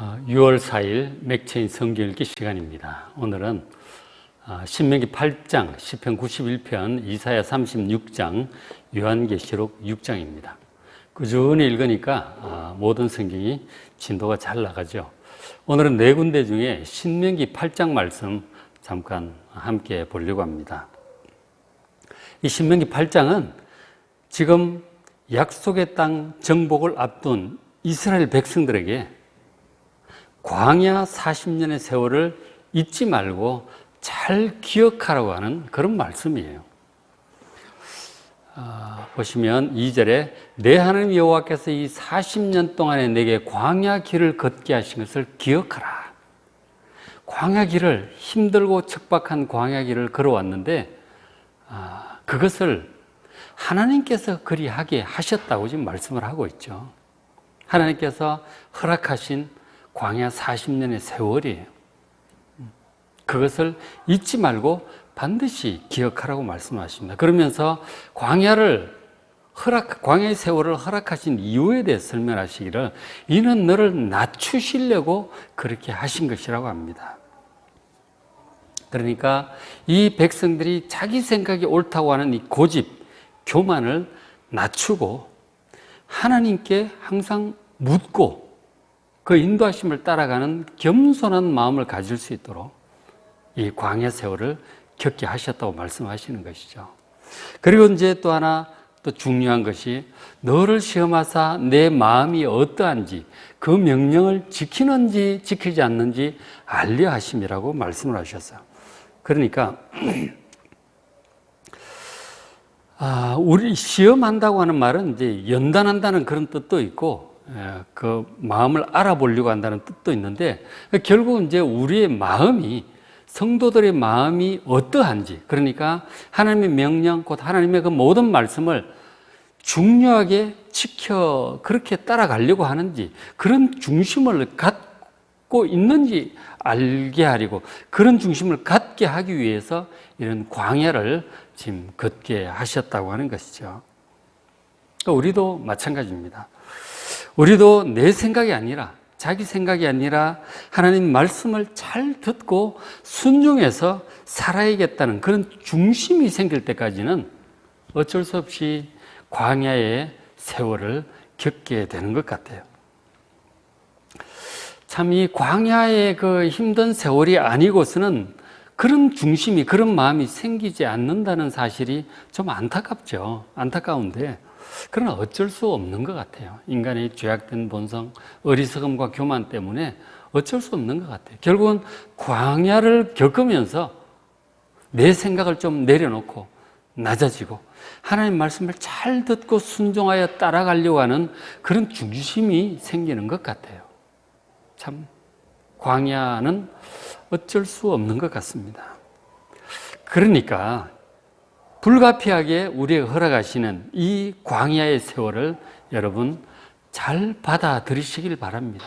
6월 4일 맥체인 성경 읽기 시간입니다. 오늘은 신명기 8장, 시편 91편, 이사야 36장, 요한계시록 6장입니다. 꾸준히 읽으니까 모든 성경이 진도가 잘 나가죠. 오늘은 네 군데 중에 신명기 8장 말씀 잠깐 함께 보려고 합니다. 이 신명기 8장은 지금 약속의 땅 정복을 앞둔 이스라엘 백성들에게 광야 40년의 세월을 잊지 말고 잘 기억하라고 하는 그런 말씀이에요. 보시면 2절에 내 하나님 여호와께서 이 40년 동안에 내게 광야 길을 걷게 하신 것을 기억하라. 광야 길을, 힘들고 척박한 광야 길을 걸어왔는데 그것을 하나님께서 그리하게 하셨다고 지금 말씀을 하고 있죠. 하나님께서 허락하신 광야 40년의 세월이에요. 그것을 잊지 말고 반드시 기억하라고 말씀하십니다. 그러면서 광야의 세월을 허락하신 이유에 대해 설명하시기를 이는 너를 낮추시려고 그렇게 하신 것이라고 합니다. 그러니까 이 백성들이 자기 생각이 옳다고 하는 이 고집, 교만을 낮추고 하나님께 항상 묻고 그 인도하심을 따라가는 겸손한 마음을 가질 수 있도록 이 광야 세월을 겪게 하셨다고 말씀하시는 것이죠. 그리고 이제 또 하나 또 중요한 것이 너를 시험하사 내 마음이 어떠한지 그 명령을 지키는지 지키지 않는지 알려 하심이라고 말씀을 하셨어요. 그러니까 우리 시험한다고 하는 말은 이제 연단한다는 그런 뜻도 있고 그 마음을 알아보려고 한다는 뜻도 있는데 결국은 이제 우리의 마음이 성도들의 마음이 어떠한지 그러니까 하나님의 명령 곧 하나님의 그 모든 말씀을 중요하게 지켜 그렇게 따라가려고 하는지 그런 중심을 갖고 있는지 알게 하려고 그런 중심을 갖게 하기 위해서 이런 광야를 지금 걷게 하셨다고 하는 것이죠. 우리도 마찬가지입니다. 우리도 내 생각이 아니라 자기 생각이 아니라 하나님 말씀을 잘 듣고 순종해서 살아야겠다는 그런 중심이 생길 때까지는 어쩔 수 없이 광야의 세월을 겪게 되는 것 같아요. 참 이 광야의 그 힘든 세월이 아니고서는 그런 중심이 그런 마음이 생기지 않는다는 사실이 좀 안타깝죠. 안타까운데 그러나 어쩔 수 없는 것 같아요. 인간의 죄악된 본성, 어리석음과 교만 때문에 어쩔 수 없는 것 같아요. 결국은 광야를 겪으면서 내 생각을 좀 내려놓고 낮아지고 하나님 말씀을 잘 듣고 순종하여 따라가려고 하는 그런 중심이 생기는 것 같아요. 참 광야는 어쩔 수 없는 것 같습니다. 그러니까 불가피하게 우리에게 허락하시는 이 광야의 세월을 여러분 잘 받아들이시길 바랍니다.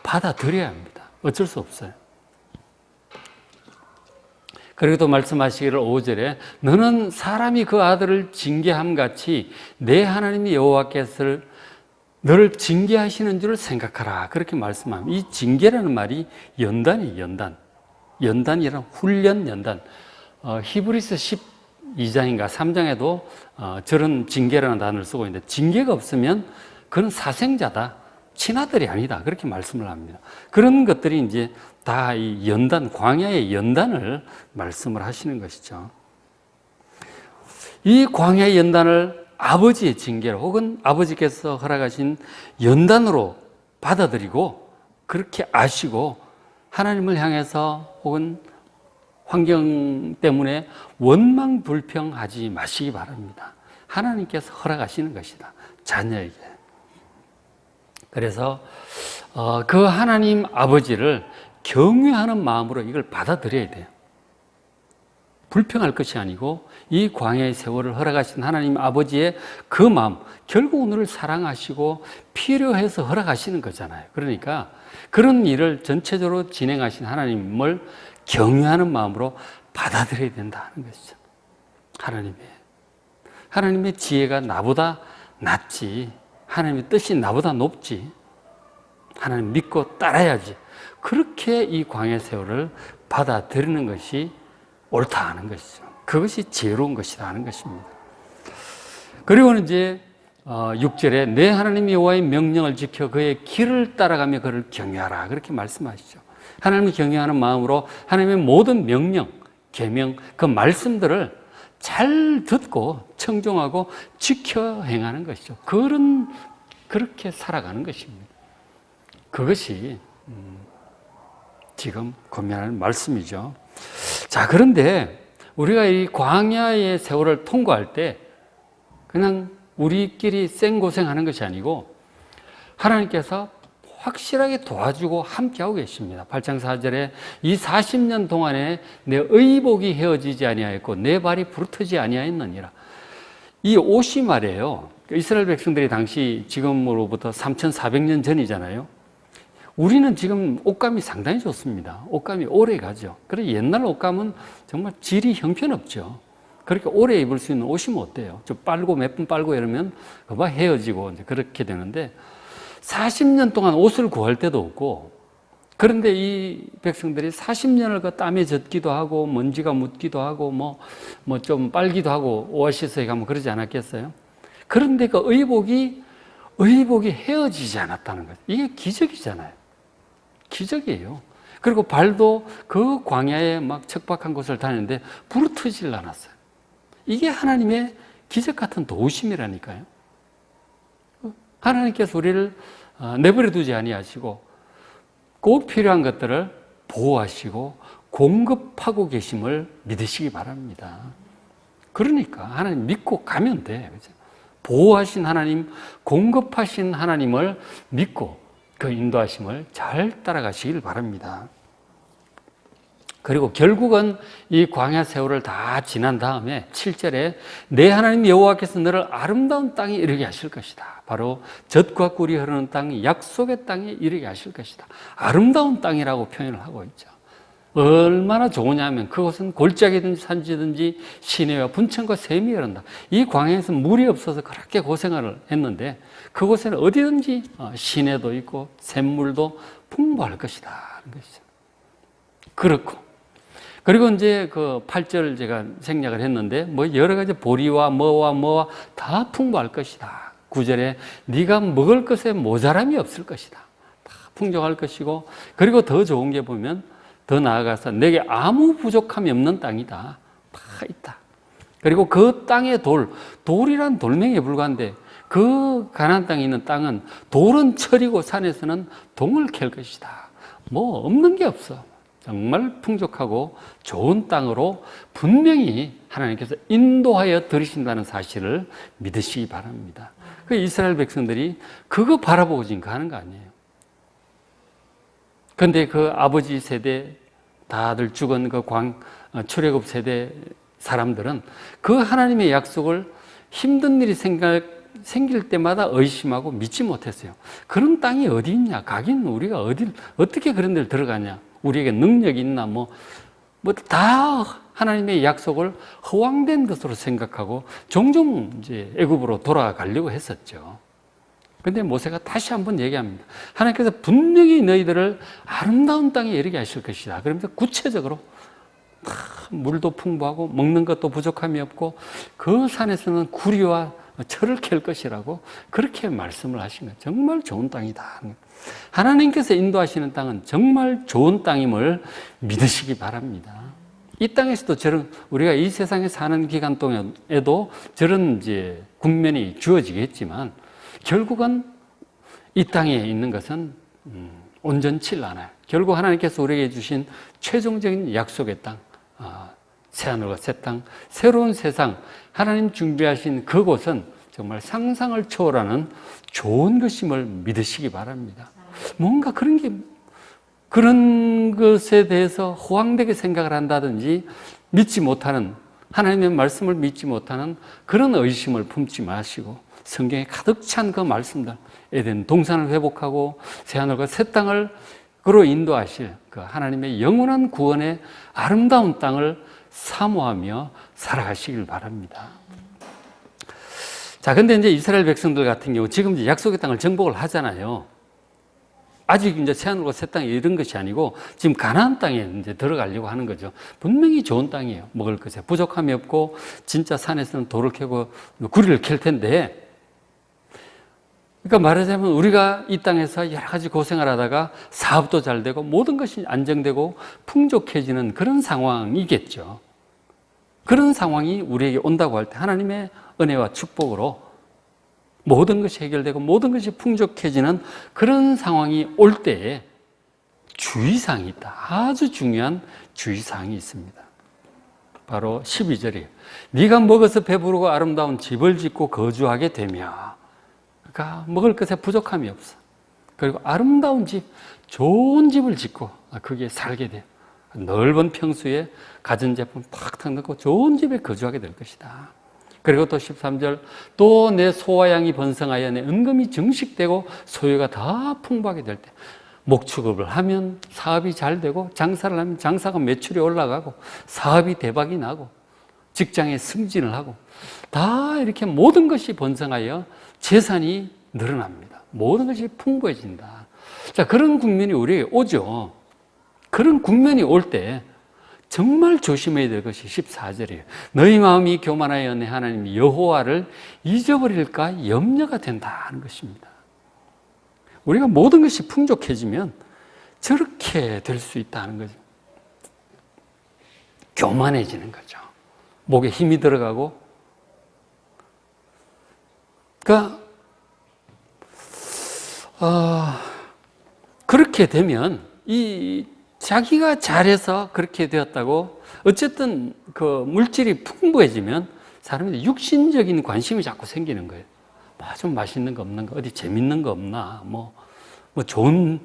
받아들여야 합니다. 어쩔 수 없어요. 그리고 또 말씀하시기를 5절에 너는 사람이 그 아들을 징계함 같이 내 하나님 여호와께서 너를 징계하시는 줄을 생각하라. 그렇게 말씀합니다. 이 징계라는 말이 연단이에요. 연단이란 훈련 연단. 히브리서 12장인가 3장에도 저런 징계라는 단어를 쓰고 있는데 징계가 없으면 그건 사생자다. 친아들이 아니다. 그렇게 말씀을 합니다. 그런 것들이 이제 다 이 연단, 광야의 연단을 말씀을 하시는 것이죠. 이 광야의 연단을 아버지의 징계로 혹은 아버지께서 허락하신 연단으로 받아들이고 그렇게 아시고 하나님을 향해서 혹은 환경 때문에 원망불평하지 마시기 바랍니다. 하나님께서 허락하시는 것이다. 자녀에게. 그래서 그 하나님 아버지를 경외하는 마음으로 이걸 받아들여야 돼요. 불평할 것이 아니고 이 광야의 세월을 허락하신 하나님 아버지의 그 마음, 결국 우리를 사랑하시고 필요해서 허락하시는 거잖아요. 그러니까 그런 일을 전체적으로 진행하신 하나님을 경외하는 마음으로 받아들여야 된다는 것이죠. 하나님의 지혜가 나보다 낫지, 하나님의 뜻이 나보다 높지, 하나님 믿고 따라야지. 그렇게 이 광야 세월을 받아들이는 것이 옳다 하는 것이죠. 그것이 지혜로운 것이다 하는 것입니다. 그리고는 이제 6절에 내 하나님 여호와의 명령을 지켜 그의 길을 따라가며 그를 경외하라 그렇게 말씀하시죠. 하나님을 경외하는 마음으로 하나님의 모든 명령, 계명, 그 말씀들을 잘 듣고 청종하고 지켜 행하는 것이죠. 그렇게 살아가는 것입니다. 그것이 지금 권면하는 말씀이죠. 자, 그런데 우리가 이 광야의 세월을 통과할 때 그냥 우리끼리 생고생하는 것이 아니고 하나님께서 확실하게 도와주고 함께하고 계십니다. 8장 4절에 이 40년 동안에 내 의복이 헤어지지 아니하였고 내 발이 부르트지 아니하였느니라. 이 옷이 말이에요. 이스라엘 백성들이 당시 지금으로부터 3,400년 전이잖아요. 우리는 지금 옷감이 상당히 좋습니다. 옷감이 오래 가죠. 그래서 옛날 옷감은 정말 질이 형편없죠. 그렇게 오래 입을 수 있는 옷이면 어때요? 좀 빨고 몇 번 빨고 이러면 그만 헤어지고 이제 그렇게 되는데 40년 동안 옷을 구할 때도 없고 그런데 이 백성들이 40년을 그 땀에 젖기도 하고 먼지가 묻기도 하고 뭐 좀 빨기도 하고 오아시스에 가면 그러지 않았겠어요? 그런데 그 의복이 헤어지지 않았다는 거예요. 이게 기적이잖아요. 기적이에요. 그리고 발도 그 광야에 막 척박한 곳을 다니는데 부르트질 않았어요. 이게 하나님의 기적 같은 도우심이라니까요. 하나님께서 우리를 내버려 두지 아니하시고 꼭 필요한 것들을 보호하시고 공급하고 계심을 믿으시기 바랍니다. 그러니까 하나님 믿고 가면 돼. 그죠? 보호하신 하나님, 공급하신 하나님을 믿고 그 인도하심을 잘 따라가시길 바랍니다. 그리고 결국은 이 광야 세월을 다 지난 다음에 7절에 내 하나님 여호와께서 너를 아름다운 땅에 이르게 하실 것이다. 바로 젖과 꿀이 흐르는 땅, 약속의 땅에 이르게 하실 것이다. 아름다운 땅이라고 표현을 하고 있죠. 얼마나 좋으냐면 그곳은 골짜기든지 산지든지 시내와 분천과 샘이 흐른다. 이 광야에서 물이 없어서 그렇게 고생을 했는데 그곳에는 어디든지 시내도 있고 샘물도 풍부할 것이다 하는 것이죠. 그렇고 그리고 이제 그 8절 제가 생략을 했는데 뭐 여러 가지 보리와 뭐와 다 풍부할 것이다. 9절에 네가 먹을 것에 모자람이 없을 것이다. 다 풍족할 것이고 그리고 더 좋은 게 보면 더 나아가서 내게 아무 부족함이 없는 땅이다. 다 있다. 그리고 그 땅의 돌이란 돌멩이에 불과한데 그 가나안 땅에 있는 땅은 돌은 철이고 산에서는 동을 캘 것이다. 뭐 없는 게 없어. 정말 풍족하고 좋은 땅으로 분명히 하나님께서 인도하여 들으신다는 사실을 믿으시기 바랍니다. 그 이스라엘 백성들이 그거 바라보고 지금 가는 거 아니에요. 그런데 그 아버지 세대 다들 죽은 그 출애굽 세대 사람들은 그 하나님의 약속을 힘든 일이 생길 때마다 의심하고 믿지 못했어요. 그런 땅이 어디 있냐? 가긴 우리가 어떻게 그런 데를 들어가냐? 우리에게 능력이 있나? 다 하나님의 약속을 허황된 것으로 생각하고 종종 이제 애굽으로 돌아가려고 했었죠. 그런데 모세가 다시 한번 얘기합니다. 하나님께서 분명히 너희들을 아름다운 땅에 이르게 하실 것이다. 그러면서 구체적으로 물도 풍부하고 먹는 것도 부족함이 없고 그 산에서는 구리와 철을 캘 것이라고 그렇게 말씀을 하신 거예요. 정말 좋은 땅이다. 하나님께서 인도하시는 땅은 정말 좋은 땅임을 믿으시기 바랍니다. 이 땅에서도 우리가 이 세상에 사는 기간 동안에도 저런 이제 국면이 주어지겠지만 결국은 이 땅에 있는 것은 온전치 않아요. 결국 하나님께서 우리에게 주신 최종적인 약속의 땅, 새하늘과 새 땅, 새로운 세상, 하나님 준비하신 그곳은 정말 상상을 초월하는 좋은 것임을 믿으시기 바랍니다. 뭔가 그런 것에 대해서 호황되게 생각을 한다든지 믿지 못하는, 하나님의 말씀을 믿지 못하는 그런 의심을 품지 마시고 성경에 가득 찬 그 말씀들, 에덴 동산을 회복하고 새하늘과 새 땅을 그로 인도하실 그 하나님의 영원한 구원의 아름다운 땅을 사모하며 살아가시길 바랍니다. 자, 근데 이제 이스라엘 백성들 같은 경우 지금 이제 약속의 땅을 정복을 하잖아요. 아직 이제 새하늘과 새 땅에 이런 것이 아니고 지금 가나안 땅에 이제 들어가려고 하는 거죠. 분명히 좋은 땅이에요. 먹을 것에 부족함이 없고 진짜 산에서는 돌을 캐고 구리를 캘 텐데, 그러니까 말하자면 우리가 이 땅에서 여러 가지 고생을 하다가 사업도 잘 되고 모든 것이 안정되고 풍족해지는 그런 상황이겠죠. 그런 상황이 우리에게 온다고 할 때 하나님의 은혜와 축복으로 모든 것이 해결되고 모든 것이 풍족해지는 그런 상황이 올 때에 주의사항이 있다. 아주 중요한 주의사항이 있습니다. 바로 12절이에요. 네가 먹어서 배부르고 아름다운 집을 짓고 거주하게 되며, 그러니까 먹을 것에 부족함이 없어. 그리고 아름다운 집, 좋은 집을 짓고 거기에 살게 돼요. 넓은 평수에 가전제품 팍탁 넣고 좋은 집에 거주하게 될 것이다. 그리고 또 13절, 또 내 소와 양이 번성하여 내 은금이 증식되고 소유가 다 풍부하게 될 때, 목축업을 하면 사업이 잘 되고 장사를 하면 장사가 매출이 올라가고 사업이 대박이 나고 직장에 승진을 하고 다 이렇게 모든 것이 번성하여 재산이 늘어납니다. 모든 것이 풍부해진다. 자, 그런 국면이 우리에게 오죠. 그런 국면이 올 때 정말 조심해야 될 것이 14절이에요. 너희 마음이 교만하여 내 하나님 여호와를 잊어버릴까 염려가 된다 하는 것입니다. 우리가 모든 것이 풍족해지면 저렇게 될 수 있다는 거죠. 교만해지는 거죠. 목에 힘이 들어가고. 그러니까 그렇게 되면 이 자기가 잘해서 그렇게 되었다고, 어쨌든 그 물질이 풍부해지면 사람들이 육신적인 관심이 자꾸 생기는 거예요. 좀 맛있는 거 없는가? 어디 재밌는 거 없나? 뭐 좋은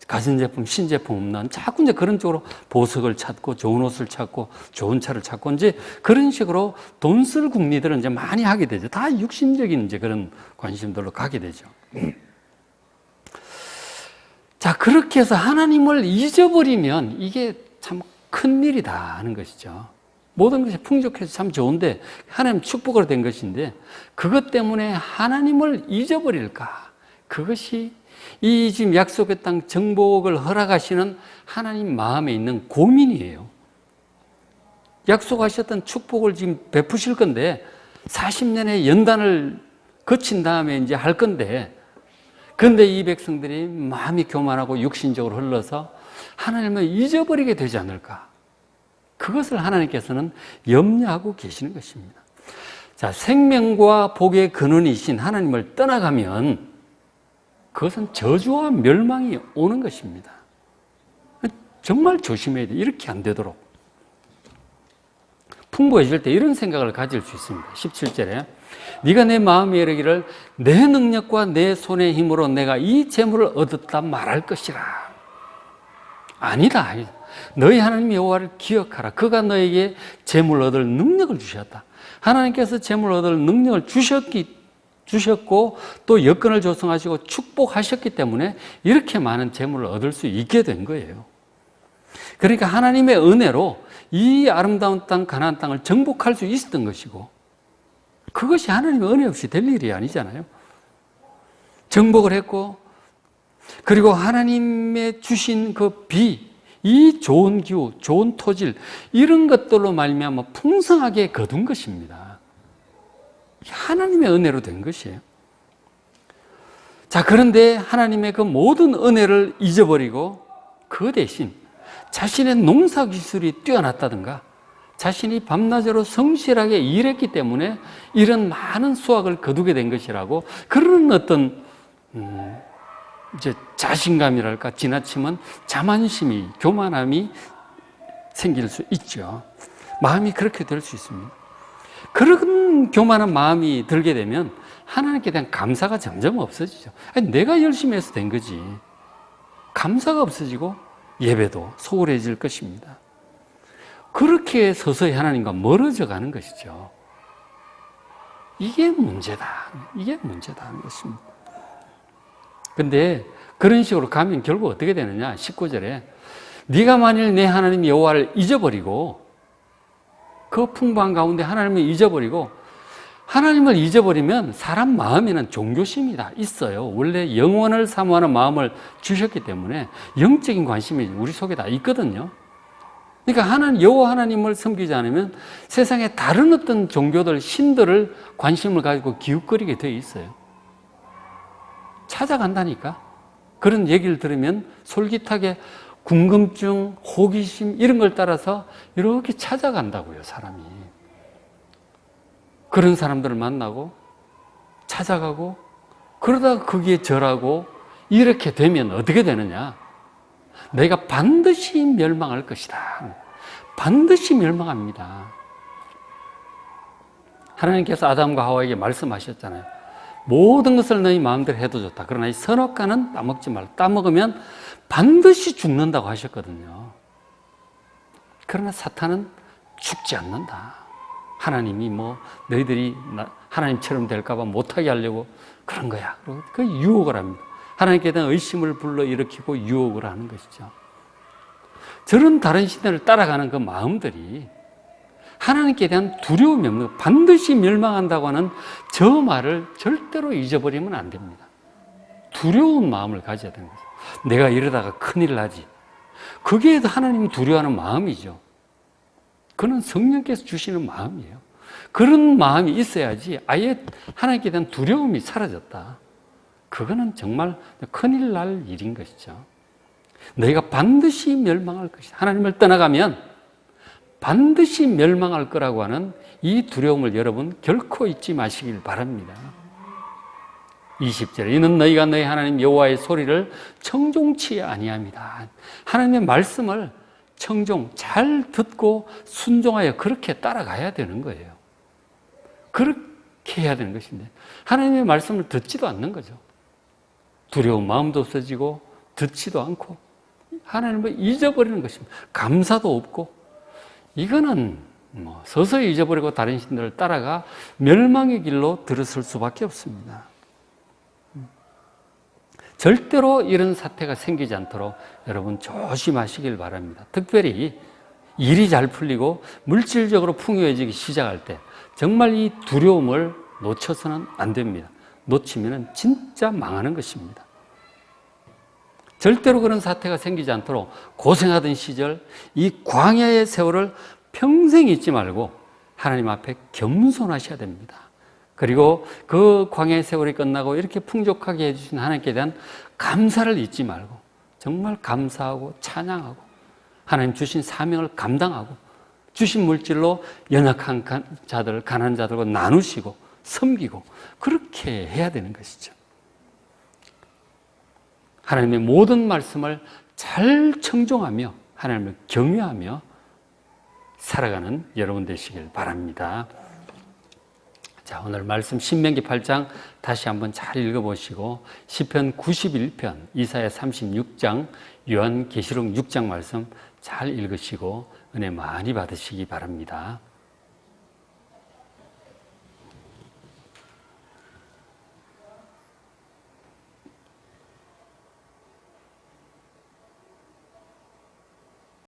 가전제품, 신제품 없나? 자꾸 이제 그런 쪽으로 보석을 찾고, 좋은 옷을 찾고, 좋은 차를 찾고, 이제 그런 식으로 돈 쓸 국리들은 이제 많이 하게 되죠. 다 육신적인 이제 그런 관심들로 가게 되죠. 자, 그렇게 해서 하나님을 잊어버리면 이게 참 큰일이다 하는 것이죠. 모든 것이 풍족해서 참 좋은데, 하나님 축복으로 된 것인데, 그것 때문에 하나님을 잊어버릴까? 그것이 이 지금 약속의 땅 정복을 허락하시는 하나님 마음에 있는 고민이에요. 약속하셨던 축복을 지금 베푸실 건데, 40년의 연단을 거친 다음에 이제 할 건데, 그런데 이 백성들이 마음이 교만하고 육신적으로 흘러서 하나님을 잊어버리게 되지 않을까? 그것을 하나님께서는 염려하고 계시는 것입니다. 자, 생명과 복의 근원이신 하나님을 떠나가면 그것은 저주와 멸망이 오는 것입니다. 정말 조심해야 돼. 이렇게 안 되도록. 풍부해질 때 이런 생각을 가질 수 있습니다. 17절에 네가 내 마음에 이르기를 내 능력과 내 손의 힘으로 내가 이 재물을 얻었다 말할 것이라. 아니다. 너희 하나님 여호와를 기억하라. 그가 너에게 재물을 얻을 능력을 주셨다. 하나님께서 재물을 얻을 능력을 주셨고 또 여건을 조성하시고 축복하셨기 때문에 이렇게 많은 재물을 얻을 수 있게 된 거예요. 그러니까 하나님의 은혜로 이 아름다운 땅 가나안 땅을 정복할 수 있었던 것이고, 그것이 하나님의 은혜 없이 될 일이 아니잖아요. 정복을 했고, 그리고 하나님의 주신 그 비, 이 좋은 기후, 좋은 토질, 이런 것들로 말미암아 풍성하게 거둔 것입니다. 하나님의 은혜로 된 것이에요. 자, 그런데 하나님의 그 모든 은혜를 잊어버리고 그 대신 자신의 농사 기술이 뛰어났다든가 자신이 밤낮으로 성실하게 일했기 때문에 이런 많은 수확을 거두게 된 것이라고, 그런 어떤 이제 자신감이랄까, 지나치면 자만심이, 교만함이 생길 수 있죠. 마음이 그렇게 될 수 있습니다. 그런 교만한 마음이 들게 되면 하나님께 대한 감사가 점점 없어지죠. 아니, 내가 열심히 해서 된 거지. 감사가 없어지고 예배도 소홀해질 것입니다. 그렇게 서서히 하나님과 멀어져 가는 것이죠. 이게 문제다. 이게 문제다. 것입니다. 근데 그런 식으로 가면 결국 어떻게 되느냐? 19절에 네가 만일 내 하나님 여호와를 잊어버리고 그 풍부한 가운데 하나님을 잊어버리고 하나님을 잊어버리면 사람 마음에는 종교심이 다 있어요. 원래 영원을 사모하는 마음을 주셨기 때문에 영적인 관심이 우리 속에 다 있거든요. 그러니까 여호와 하나님을 섬기지 않으면 세상에 다른 어떤 종교들, 신들을 관심을 가지고 기웃거리게 되어 있어요. 찾아간다니까. 그런 얘기를 들으면 솔깃하게 궁금증, 호기심 이런 걸 따라서 이렇게 찾아간다고요, 사람이. 그런 사람들을 만나고 찾아가고 그러다가 거기에 절하고 이렇게 되면 어떻게 되느냐? 내가 반드시 멸망할 것이다. 반드시 멸망합니다. 하나님께서 아담과 하와에게 말씀하셨잖아요. 모든 것을 너희 마음대로 해도 좋다. 그러나 이 선악과는 따먹지 말라. 따먹으면 반드시 죽는다고 하셨거든요. 그러나 사탄은 죽지 않는다. 하나님이 너희들이 하나님처럼 될까봐 못하게 하려고 그런 거야. 그리고 그 유혹을 합니다. 하나님께 대한 의심을 불러일으키고 유혹을 하는 것이죠. 저런 다른 신들을 따라가는 그 마음들이 하나님께 대한 두려움이 없는 거, 반드시 멸망한다고 하는 저 말을 절대로 잊어버리면 안 됩니다. 두려운 마음을 가져야 되는 거죠. 내가 이러다가 큰일 나지. 그게 하나님이 두려워하는 마음이죠. 그는 성령께서 주시는 마음이에요. 그런 마음이 있어야지 아예 하나님께 대한 두려움이 사라졌다. 그거는 정말 큰일 날 일인 것이죠. 너희가 반드시 멸망할 것이다. 하나님을 떠나가면 반드시 멸망할 거라고 하는 이 두려움을 여러분 결코 잊지 마시길 바랍니다. 20절 이는 너희가 너희 하나님 여호와의 소리를 청종치 아니함이다. 하나님의 말씀을 청종, 잘 듣고 순종하여 그렇게 따라가야 되는 거예요. 그렇게 해야 되는 것인데 하나님의 말씀을 듣지도 않는 거죠. 두려운 마음도 없어지고 듣지도 않고 하나님을 잊어버리는 것입니다. 감사도 없고 이거는 서서히 잊어버리고 다른 신들을 따라가 멸망의 길로 들어설 수밖에 없습니다. 절대로 이런 사태가 생기지 않도록 여러분 조심하시길 바랍니다. 특별히 일이 잘 풀리고 물질적으로 풍요해지기 시작할 때 정말 이 두려움을 놓쳐서는 안 됩니다. 놓치면 진짜 망하는 것입니다. 절대로 그런 사태가 생기지 않도록 고생하던 시절 이 광야의 세월을 평생 잊지 말고 하나님 앞에 겸손하셔야 됩니다. 그리고 그 광야의 세월이 끝나고 이렇게 풍족하게 해주신 하나님께 대한 감사를 잊지 말고 정말 감사하고 찬양하고 하나님 주신 사명을 감당하고 주신 물질로 연약한 자들, 가난한 자들과 나누시고 섬기고 그렇게 해야 되는 것이죠. 하나님의 모든 말씀을 잘 청종하며 하나님을 경외하며 살아가는 여러분 되시길 바랍니다. 자, 오늘 말씀 신명기 8장 다시 한번 잘 읽어보시고 시편 91편, 이사야 36장, 요한계시록 6장 말씀 잘 읽으시고 은혜 많이 받으시기 바랍니다.